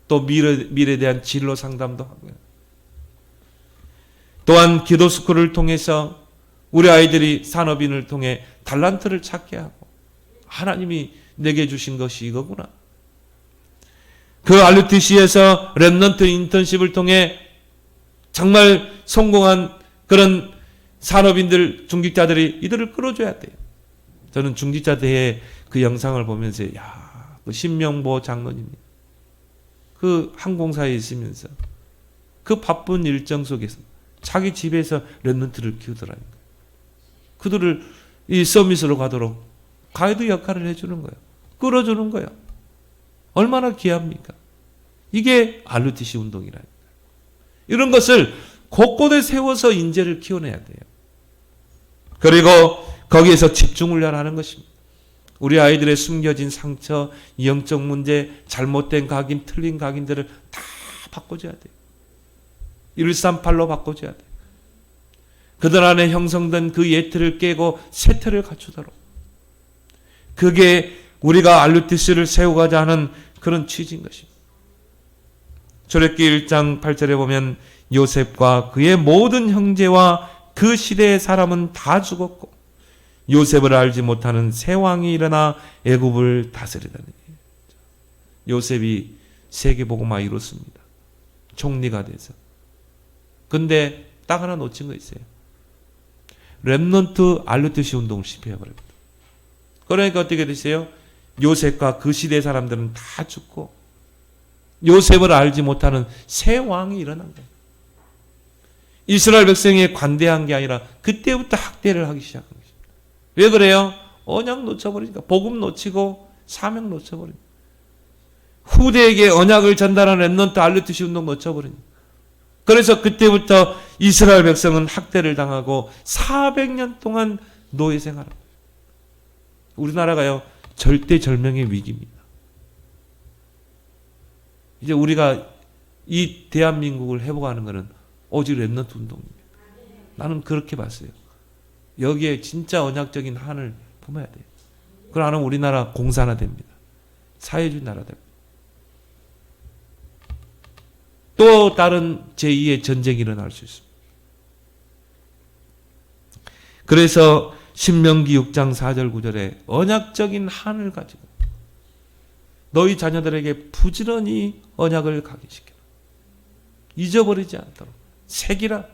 또 미래에 대한 진로 상담도 하고요. 또한 기도 스쿨을 통해서 우리 아이들이 산업인을 통해 달란트를 찾게 하고 하나님이 내게 주신 것이 이거구나. 그 RUTC에서 렘넌트 인턴십을 통해 정말 성공한 그런 산업인들, 중직자들이 이들을 끌어줘야 돼요. 저는 중직자 대회 그 영상을 보면서 그 신명보 장로님이 그 항공사에 있으면서 그 바쁜 일정 속에서 자기 집에서 렘넌트를 키우더라는 거예요. 그들을 이 서밋으로 가도록 가이드 역할을 해주는 거예요. 끌어주는 거예요. 얼마나 귀합니까? 이게 RUTC 운동이라는 거예요. 이런 것을 곳곳에 세워서 인재를 키워내야 돼요. 그리고 거기에서 집중훈련하는 것입니다. 우리 아이들의 숨겨진 상처, 영적 문제, 잘못된 각인, 틀린 각인들을 다 바꿔줘야 돼요. 138로 바꿔줘야 돼요. 그들 안에 형성된 그 예틀을 깨고 새 틀을 갖추도록. 그게 우리가 RUTC를 세우고자 하는 그런 취지인 것입니다. 출애굽기 1장 8절에 보면 요셉과 그의 모든 형제와 그 시대의 사람은 다 죽었고 요셉을 알지 못하는 새 왕이 일어나 애굽을 다스리더니. 요셉이 세계복음화 이뤘습니다. 총리가 돼서. 근데 딱 하나 놓친 거 있어요. 렘넌트 RUTC 운동을 실패해버립니다. 그러니까 어떻게 되세요? 요셉과 그 시대 사람들은 다 죽고 요셉을 알지 못하는 새 왕이 일어난 거예요. 이스라엘 백성에 관대한 게 아니라 그때부터 학대를 하기 시작한 것입니다. 왜 그래요? 언약 놓쳐버리니까. 복음 놓치고 사명 놓쳐버리니까. 후대에게 언약을 전달하는 렘넌트 RUTC 운동 놓쳐버리니까. 그래서 그때부터 이스라엘 백성은 학대를 당하고 400년 동안 노예 생활합니다. 우리나라가요, 절대절명의 위기입니다. 이제 우리가 이 대한민국을 회복하는 것은 오직 렘넌트 운동입니다. 나는 그렇게 봤어요. 여기에 진짜 언약적인 한을 품어야 돼요. 그러면 우리나라 공산화 됩니다. 사회주의 나라 됩니다. 또 다른 제2의 전쟁이 일어날 수 있습니다. 그래서 신명기 6장 4절 9절에 언약적인 한을 가지고 너희 자녀들에게 부지런히 언약을 가게 시켜라. 잊어버리지 않도록 새기라.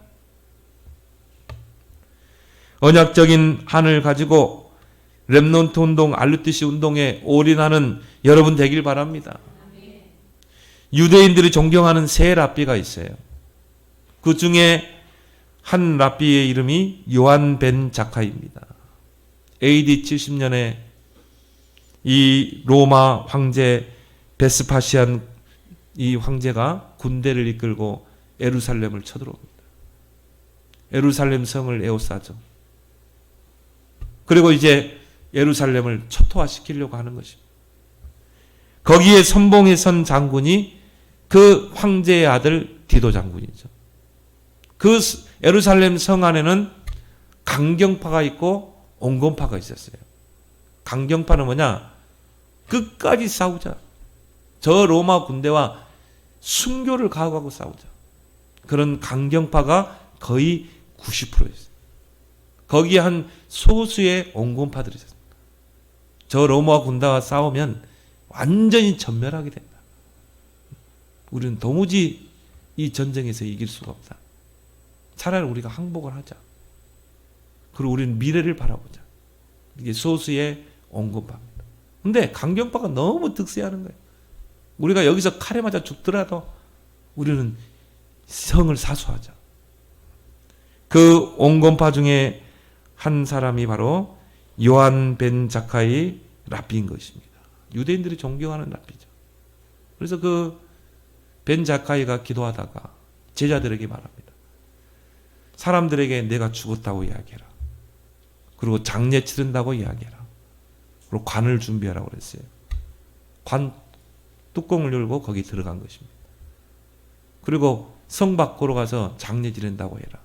언약적인 한을 가지고 렘넌트 운동, RUTC 운동에 올인하는 여러분 되길 바랍니다. 유대인들이 존경하는 세 랍비가 있어요. 그 중에 한 랍비의 이름이 요한 벤 자카이입니다. AD 70년에 이 로마 황제 베스파시안 이 황제가 군대를 이끌고 예루살렘을 쳐들어옵니다. 예루살렘 성을 에워싸죠. 그리고 이제 예루살렘을 초토화시키려고 하는 것입니다. 거기에 선봉에 선 장군이 그 황제의 아들 디도 장군이죠. 그 예루살렘 성 안에는 강경파가 있고 온건파가 있었어요. 강경파는 뭐냐? 끝까지 싸우자. 저 로마 군대와 순교를 각오하고 싸우자. 그런 강경파가 거의 90%였어요. 거기에 한 소수의 온건파들이 있었어요. 저 로마 군대와 싸우면 완전히 전멸하게 된다. 우리는 도무지 이 전쟁에서 이길 수가 없다. 차라리 우리가 항복을 하자. 그리고 우리는 미래를 바라보자. 이게 소수의 온건파입니다. 근데 강경파가 너무 득세하는 거예요. 우리가 여기서 칼에 맞아 죽더라도 우리는 성을 사수하자. 그 온건파 중에 한 사람이 바로 요한 벤 자카이 랍비인 것입니다. 유대인들이 존경하는 랍비죠. 그래서 그 벤 자카이가 기도하다가 제자들에게 말합니다. 사람들에게 내가 죽었다고 이야기해라. 그리고 장례 치른다고 이야기해라. 그리고 관을 준비하라고 그랬어요. 관 뚜껑을 열고 거기 들어간 것입니다. 그리고 성 밖으로 가서 장례 지낸다고 해라.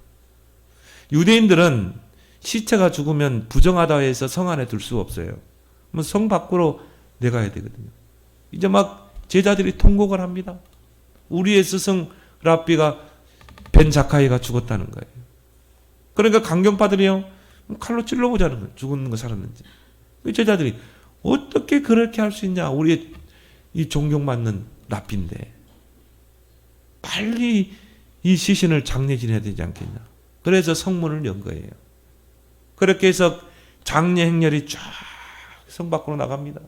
유대인들은 시체가 죽으면 부정하다 해서 성 안에 둘 수 없어요. 그럼 성 밖으로 내가야 되거든요. 이제 막 제자들이 통곡을 합니다. 우리의 스승 랍비가 벤 자카이가 죽었다는 거예요. 그러니까 강경파들이요, 칼로 찔러보자는 거예요. 죽은 거 살았는지. 제자들이 어떻게 그렇게 할 수 있냐. 우리의 이 존경받는 랍비인데 빨리 이 시신을 장례질해야 되지 않겠냐. 그래서 성문을 연 거예요. 그렇게 해서 장례 행렬이 쫙 성 밖으로 나갑니다.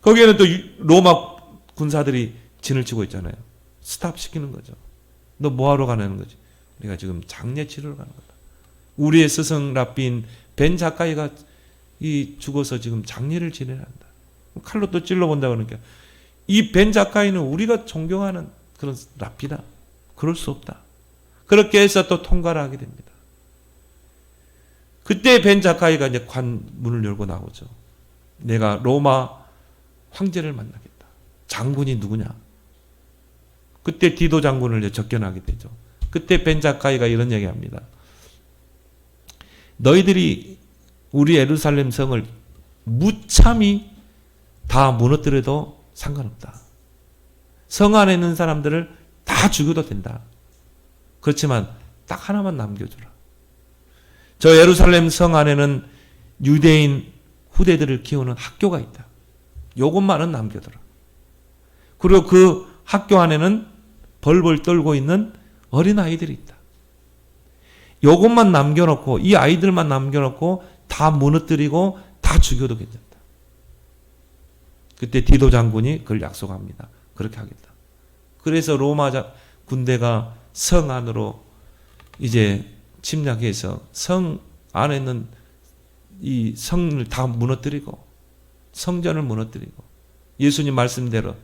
거기에는 또 로마 군사들이 진을 치고 있잖아요. 스탑 시키는 거죠. 너 뭐하러 가는 거지? 우리가 지금 장례 치르러 가는 거다. 우리의 스승 랍비인 벤 자카이가 이 죽어서 지금 장례를 지내야 한다. 칼로 또 찔러본다 그러니까 이 벤 자카이는 우리가 존경하는 그런 랍비다. 그럴 수 없다. 그렇게 해서 또 통과를 하게 됩니다. 그때 벤 자카이가 이제 관문을 열고 나오죠. 내가 로마 황제를 만나겠다. 장군이 누구냐? 그때 디도 장군을 이제 접견하게 되죠. 그때 벤 자카이가 이런 얘기합니다. 너희들이 우리 예루살렘 성을 무참히 다 무너뜨려도 상관없다. 성 안에 있는 사람들을 다 죽여도 된다. 그렇지만 딱 하나만 남겨주라. 저 예루살렘 성 안에는 유대인 후대들을 키우는 학교가 있다. 요것만은 남겨둬라. 그리고 그 학교 안에는 벌벌 떨고 있는 어린아이들이 있다. 요것만 남겨놓고 이 아이들만 남겨놓고 다 무너뜨리고 다 죽여도 괜찮다. 그때 디도 장군이 그걸 약속합니다. 그렇게 하겠다. 그래서 로마 군대가 성 안으로 이제 침략해서 성 안에 있는 이 성을 다 무너뜨리고 성전을 무너뜨리고 예수님 말씀대로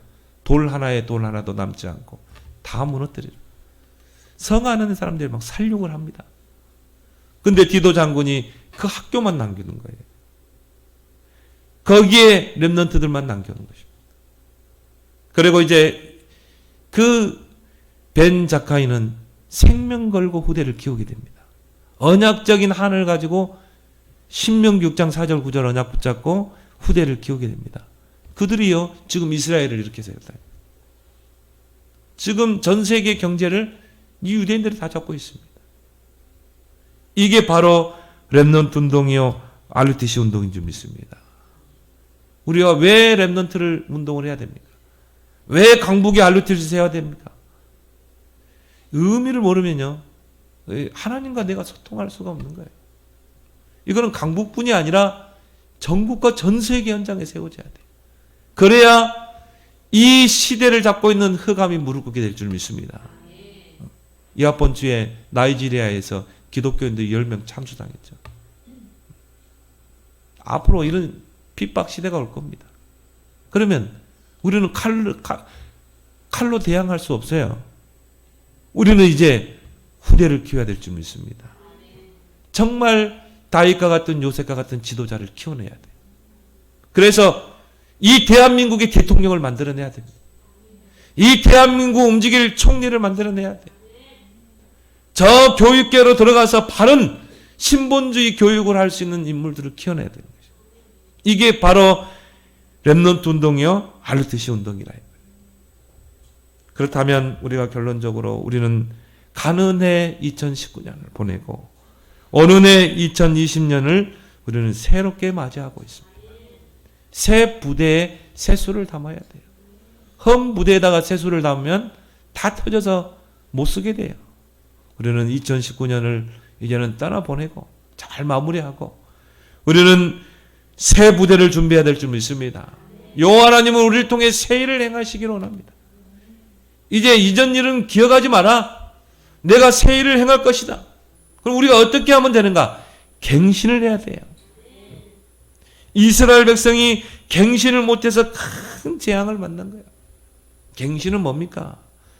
돌 하나도 남지 않고 다 무너뜨리고 성 안에 있는 사람들이 막 살육을 합니다. 근데 디도 장군이 그 학교만 남기는 거예요. 거기에 렘넌트들만 남겨놓은 것입니다. 그리고 이제 그 벤 자카이는 생명 걸고 후대를 키우게 됩니다. 언약적인 한을 가지고 신명기 6장 4절 9절 언약 붙잡고 후대를 키우게 됩니다. 그들이요 지금 이스라엘을 이렇게 세웠다. 지금 전 세계 경제를 이 유대인들이 다 잡고 있습니다. 이게 바로 렘넌트 운동이요 RUTC 운동인 줄 믿습니다. 우리가 왜 렘넌트를 운동을 해야 됩니까? 왜 강북에 RUTC를 세워야 됩니까? 의미를 모르면요 하나님과 내가 소통할 수가 없는 거예요. 이거는 강북뿐이 아니라 전국과 전 세계 현장에 세워져야 돼요. 그래야 이 시대를 잡고 있는 흑암이 무릎 꿇게 될 줄 믿습니다. 이번 주에 나이지리아에서 기독교인들 10명 참수당했죠. 앞으로 이런 핍박 시대가 올 겁니다. 그러면 우리는 칼로 대항할 수 없어요. 우리는 이제 후대를 키워야 될 줄 믿습니다. 정말 다윗과 같은 요셉과 같은 지도자를 키워내야 돼요. 그래서 이 대한민국의 대통령을 만들어내야 됩니다. 이 대한민국 움직일 총리를 만들어내야 돼요. 저 교육계로 들어가서 바른 신본주의 교육을 할 수 있는 인물들을 키워내야 되는 것이죠. 이게 바로 렘넌트 운동이요 RUTC 운동이라 해요. 그렇다면 우리가 결론적으로 우리는 가는 해 2019년을 보내고 오는 해 2020년을 우리는 새롭게 맞이하고 있습니다. 새 부대에 새수를 담아야 돼요. 험 부대에다가 새수를 담으면 다 터져서 못 쓰게 돼요. 우리는 2019년을 이제는 떠나보내고 잘 마무리하고 우리는 새 부대를 준비해야 될 줄 믿습니다. 여호와 하나님은 우리를 통해 새 일을 행하시기를 원합니다. 이제 이전 일은 기억하지 마라. 내가 새 일을 행할 것이다. 그럼 우리가 어떻게 하면 되는가? 갱신을 해야 돼요. 이스라엘 백성이 갱신을 못해서 큰 재앙을 만난 거예요. 갱신은 뭡니까?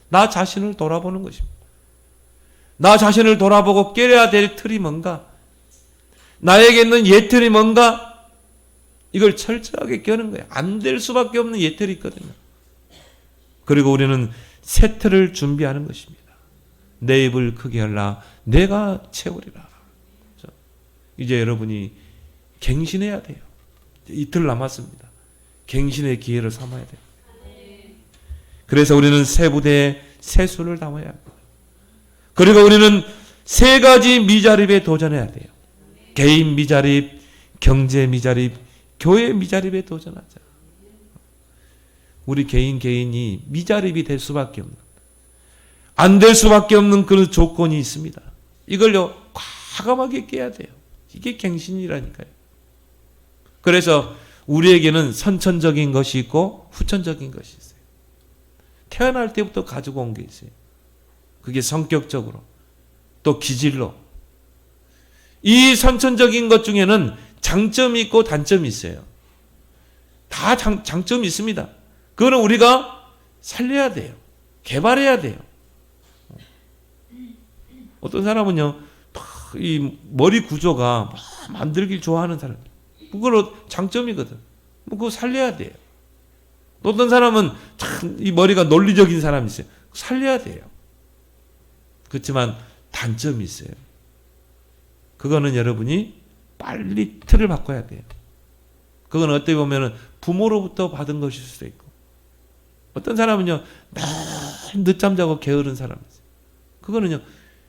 나 자신을 돌아보는 것입니다. 나 자신을 돌아보고 깨려야 될 틀이 뭔가? 나에게 있는 예틀이 뭔가? 이걸 철저하게 껴는 거예요. 안 될 수밖에 없는 예틀이 있거든요. 그리고 우리는 새 틀을 준비하는 것입니다. 내 입을 크게 열라 내가 채우리라. 이제 여러분이 갱신해야 돼요. 이틀 남았습니다. 갱신의 기회를 삼아야 돼요. 그래서 우리는 새 부대에 새 수를 담아야 합니다. 그리고 우리는 세 가지 미자립에 도전해야 돼요. 개인 미자립, 경제 미자립, 교회 미자립에 도전하자. 우리 개인이 미자립이 될 수밖에 없는, 안 될 수밖에 없는 그런 조건이 있습니다. 이걸요 과감하게 깨야 돼요. 이게 갱신이라니까요. 그래서 우리에게는 선천적인 것이 있고 후천적인 것이 있어요. 태어날 때부터 가지고 온 게 있어요. 그게 성격적으로 또 기질로. 이 선천적인 것 중에는 장점이 있고 단점이 있어요. 다 장점이 있습니다. 그거는 우리가 살려야 돼요. 개발해야 돼요. 어떤 사람은요, 이 머리 구조가 만들길 좋아하는 사람, 그거 장점이거든. 그거 살려야 돼요. 어떤 사람은 참 이 머리가 논리적인 사람이 있어요. 살려야 돼요. 그렇지만 단점이 있어요. 그거는 여러분이 빨리 틀을 바꿔야 돼요. 그건 어떻게 보면 부모로부터 받은 것일 수도 있고, 어떤 사람은요 늘 늦잠 자고 게으른 사람이 있어요. 그거는요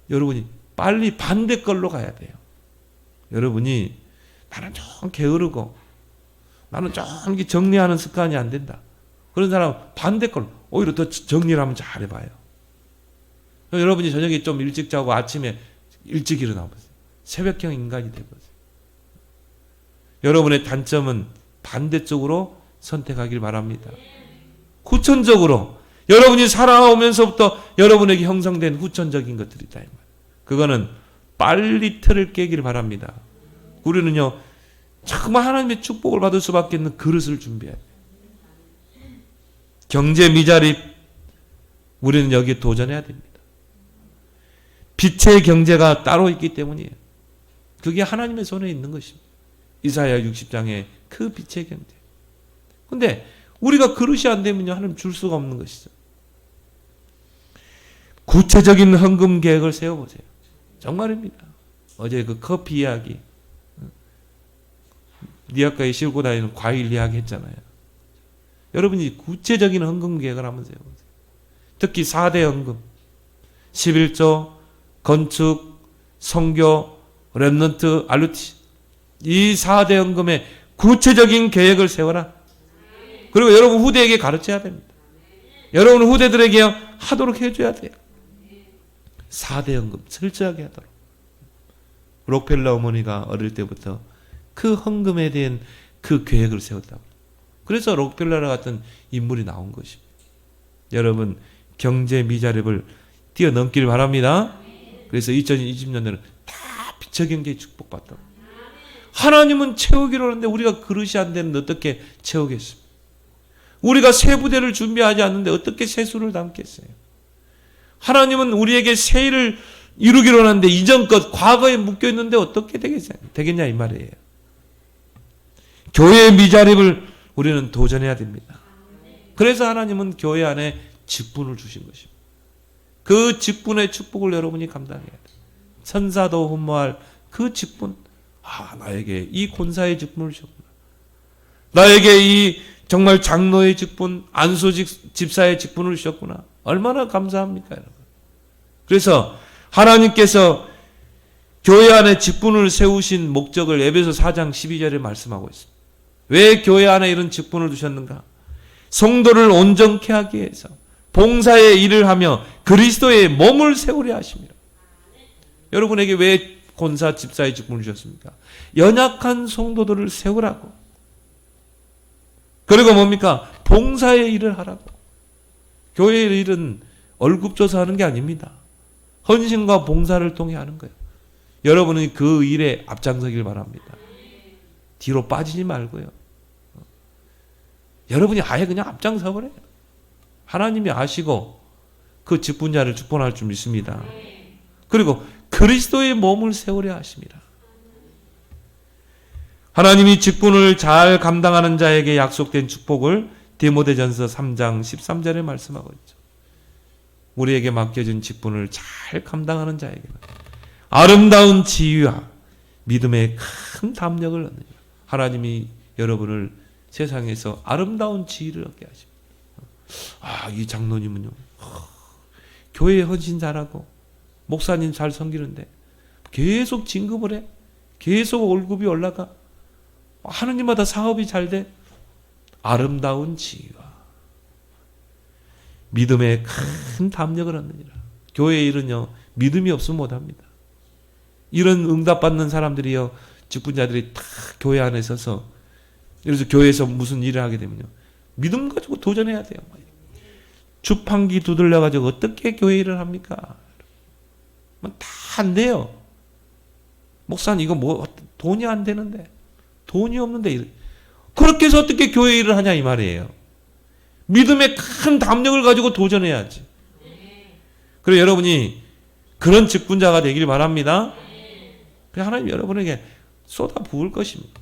여러분이 빨리 반대 걸로 가야 돼요. 여러분이 나는 좀 게으르고 나는 좀 정리하는 습관이 안 된다, 그런 사람은 반대 걸로 오히려 더 정리를 하면 잘해봐요. 여러분이 저녁에 좀 일찍 자고 아침에 일찍 일어나보세요. 새벽형 인간이 되보세요. 여러분의 단점은 반대쪽으로 선택하길 바랍니다. 후천적으로 여러분이 살아오면서부터 여러분에게 형성된 후천적인 것들이다. 그거는 빨리 틀을 깨기를 바랍니다. 우리는요 정말 하나님의 축복을 받을 수밖에 없는 그릇을 준비해야 돼요. 경제 미자립, 우리는 여기에 도전해야 됩니다. 빛의 경제가 따로 있기 때문이에요. 그게 하나님의 손에 있는 것입니다. 이사야 60장의 그 빛의 경제. 근데 우리가 그릇이 안 되면요 하나님 줄 수가 없는 것이죠. 구체적인 헌금 계획을 세워보세요. 정말입니다. 어제 그 커피 이야기, 니아까에 싣고 다니는 과일 이야기 했잖아요. 여러분이 구체적인 헌금 계획을 한번 세워보세요. 특히 4대 헌금, 11조, 건축, 선교, 렘넌트, 알루티, 이 4대 헌금의 구체적인 계획을 세워라. 그리고 여러분 후대에게 가르쳐야 됩니다. 여러분 후대들에게 하도록 해줘야 돼요. 4대 헌금 철저하게 하도록. 록펠러 어머니가 어릴 때부터 그 헌금에 대한 그 계획을 세웠다고. 그래서 록펠러 같은 인물이 나온 것입니다. 여러분 경제 미자립을 뛰어넘기를 바랍니다. 그래서 2020년도에는 다 빛의 경제에 축복받다고. 하나님은 채우기로 하는데 우리가 그릇이 안 되는데 어떻게 채우겠습니까? 우리가 새 부대를 준비하지 않는데 어떻게 새 수를 담겠어요? 하나님은 우리에게 새 일을 이루기로 하는데 이전 것, 과거에 묶여있는데 어떻게 되겠냐 이 말이에요. 교회의 미자립을 우리는 도전해야 됩니다. 그래서 하나님은 교회 안에 직분을 주신 것입니다. 그 직분의 축복을 여러분이 감당해야 돼요. 천사도 흠모할 그 직분, 나에게 이 권사의 직분을 주셨구나. 나에게 이 정말 장로의 직분, 안수직 집사의 직분을 주셨구나. 얼마나 감사합니까, 여러분. 그래서 하나님께서 교회 안에 직분을 세우신 목적을 에베소 4장 12절에 말씀하고 있습니다. 왜 교회 안에 이런 직분을 두셨는가? 성도를 온전케 하기 위해서 봉사의 일을 하며 그리스도의 몸을 세우려 하십니다. 여러분에게 왜 권사 집사의 직분을 주셨습니까? 연약한 성도들을 세우라고. 그리고 뭡니까? 봉사의 일을 하라고. 교회의 일은 월급줘서 하는 게 아닙니다. 헌신과 봉사를 통해 하는 거예요. 여러분은 그 일에 앞장서길 바랍니다. 뒤로 빠지지 말고요. 여러분이 아예 그냥 앞장서 버려요. 하나님이 아시고 그 직분자를 축복할 줄 믿습니다. 그리고 그리스도의 몸을 세우려 하십니다. 하나님이 직분을 잘 감당하는 자에게 약속된 축복을 디모데전서 3장 13절에 말씀하고 있죠. 우리에게 맡겨진 직분을 잘 감당하는 자에게는 아름다운 지위와 믿음의 큰 담력을 얻는 자. 하나님이 여러분을 세상에서 아름다운 지위를 얻게 하십니다. 이 장로님은요, 교회에 헌신 잘하고 목사님 잘 섬기는데 계속 진급을 해. 계속 월급이 올라가. 하느님마다 사업이 잘 돼. 아름다운 지위와 믿음의 큰 담력을 얻느니라. 교회의 일은요, 믿음이 없으면 못합니다. 이런 응답받는 사람들이요, 직분자들이 다 교회 안에 서서, 그래서 교회에서 무슨 일을 하게 되면요, 믿음 가지고 도전해야 돼요. 주판기 두들려 가지고 어떻게 교회 일을 합니까? 다 안 돼요. 목사님 이거 뭐 돈이 안 되는데, 돈이 없는데 그렇게 해서 어떻게 교회 일을 하냐 이 말이에요. 믿음의 큰 담력을 가지고 도전해야지. 그래서 여러분이 그런 직분자가 되길 바랍니다. 하나님 여러분에게 쏟아 부을 것입니다.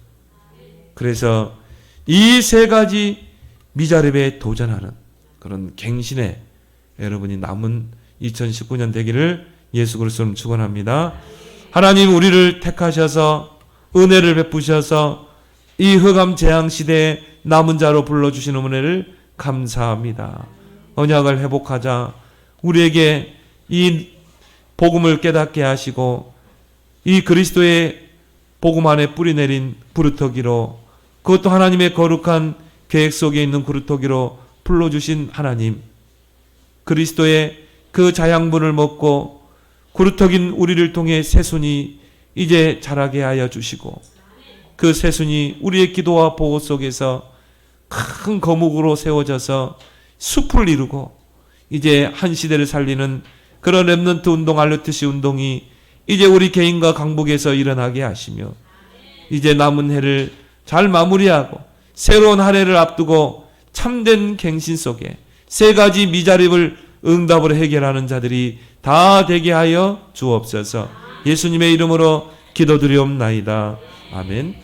그래서 이 세 가지 미자립에 도전하는 그런 갱신에 여러분이 남은 2019년 되기를 예수 그리스도로 축원합니다. 하나님 우리를 택하셔서 은혜를 베푸셔서 이 흑암 재앙 시대에 남은 자로 불러주시는 은혜를 감사합니다. 언약을 회복하자 우리에게 이 복음을 깨닫게 하시고 이 그리스도의 복음 안에 뿌리내린 부르터기로, 그것도 하나님의 거룩한 계획 속에 있는 부르터기로 불러주신 하나님, 그리스도의 그 자양분을 먹고 구루터긴 우리를 통해 새순이 이제 자라게 하여 주시고, 그 새순이 우리의 기도와 보호 속에서 큰 거목으로 세워져서 숲을 이루고 이제 한 시대를 살리는 그런 렘넌트 운동, 알루티시 운동이 이제 우리 개인과 강북에서 일어나게 하시며, 이제 남은 해를 잘 마무리하고 새로운 한 해를 앞두고 참된 갱신 속에 세 가지 미자립을 응답으로 해결하는 자들이 다 되게 하여 주옵소서. 예수님의 이름으로 기도드리옵나이다. 아멘.